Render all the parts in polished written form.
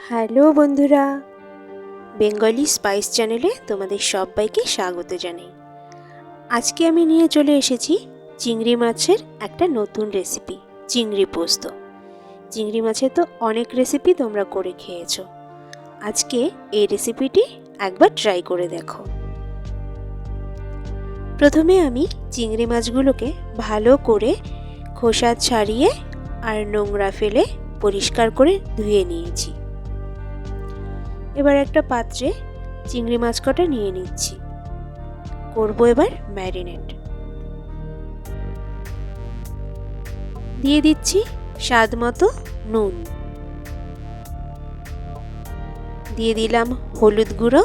Hello বন্ধুরা, Bengali spice চ্যানেলে তোমাদের সবাইকে স্বাগত জানাই। আজকে আমি নিয়ে চলে এসেছি চিংড়ি মাছের একটা নতুন রেসিপি, চিংড়ি পোস্ত। চিংড়ি মাছের তো অনেক রেসিপি তোমরা করে খেয়েছো, আজকে এই রেসিপিটি একবার ট্রাই করে দেখো। প্রথমে আমি চিংড়ি মাছগুলোকে ভালো করে খোসা ছাড়িয়ে আর নোংরা ফেলে পরিষ্কার করে ধুয়ে নিয়েছি। এবার একটা পাত্রে চিংড়ি মাছ কটা নিয়ে নিচ্ছি, করব এবার ম্যারিনেট। দিয়ে দিচ্ছি স্বাদ মতো নুন, দিয়ে দিলাম হলুদ গুঁড়ো,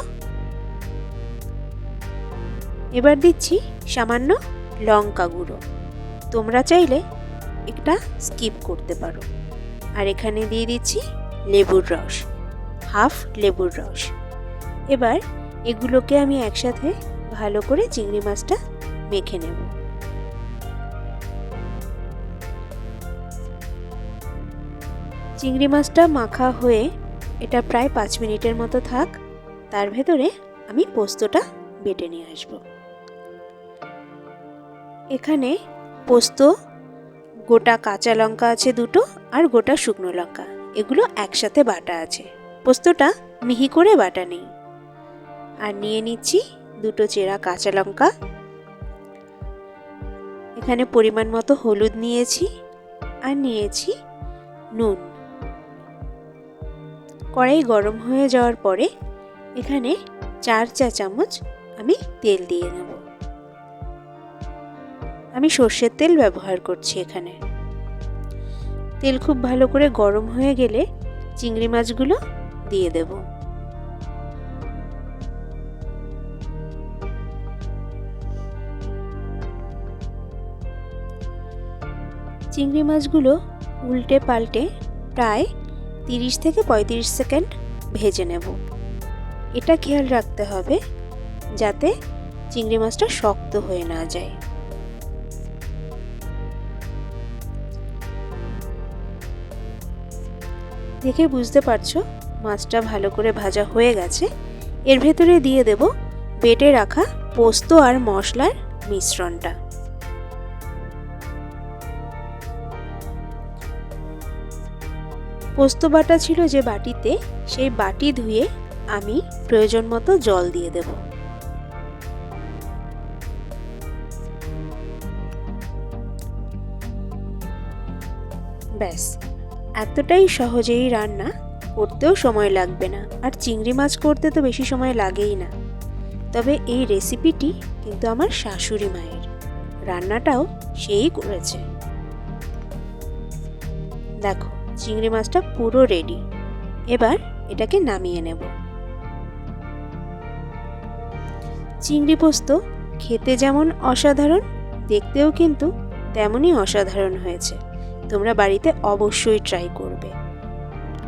এবার দিচ্ছি সামান্য লঙ্কা গুঁড়ো। তোমরা চাইলে একটা স্কিপ করতে পারো। আর এখানে দিয়ে দিচ্ছি লেবুর রস, হাফ লেবুর রস। এবার এগুলোকে আমি একসাথে ভালো করে চিংড়ি মাছটা মেখে নেব। চিংড়ি মাছটা মাখা হয়ে এটা প্রায় 5 মিনিটের মতো থাক, তার ভেতরে আমি পোস্তটা বেটে নিয়ে আসব। এখানে পোস্ত, গোটা কাঁচা লঙ্কা আছে দুটো, আর গোটা শুকনো লঙ্কা, এগুলো একসাথে বাটা আছে। পোস্তটা মিহি করে বাটা নেই। আর নিয়ে নিচ্ছি দুটো চেরা কাঁচা লঙ্কা, এখানে পরিমাণ মতো হলুদ নিয়েছি, আর নিয়েছি নুন। কড়াই গরম হয়ে যাওয়ার পরে এখানে 4 চা চামচ আমি তেল দিয়ে নেব। আমি সর্ষের তেল ব্যবহার করছি এখানে। তেল খুব ভালো করে গরম হয়ে গেলে চিংড়ি মাছগুলো দিয়ে দেব। চিংড়ি মাছগুলো উল্টে পাল্টে প্রায় 30 থেকে 35 সেকেন্ড ভেজে নেব। এটা খেয়াল রাখতে হবে যাতে চিংড়ি মাছটা শক্ত হয়ে না যায়। দেখে বুঝতে পারছো মাছটা ভালো করে ভাজা হয়ে গেছে। এর ভেতরে দিয়ে দেব বেটে রাখা পোস্ত আর মশলার মিশ্রণটা। পোস্ত বাটা ছিল যে বাটিতে, সেই বাটি ধুয়ে আমি প্রয়োজন মতো জল দিয়ে দেব। ব্যাস, এতটাই সহজেই রান্না, করতেও সময় লাগবে না। আর চিংড়ি মাছ করতে তো বেশি সময় লাগেই না। তবে এই রেসিপিটি কিন্তু আমার শাশুড়ি মায়ের, রান্নাটাও সেই করেছে। দেখো চিংড়ি মাছটা পুরো রেডি। এবার এটাকে নামিয়ে নেব। চিংড়ি পোস্ত খেতে যেমন অসাধারণ, দেখতেও কিন্তু তেমনই অসাধারণ হয়েছে। তোমরা বাড়িতে অবশ্যই ট্রাই করবে।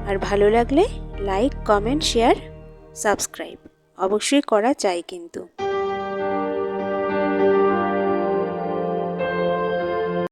আর ভালো লাগলে লাইক, কমেন্ট, শেয়ার, সাবস্ক্রাইব অবশ্যই করা চাই কিন্তু।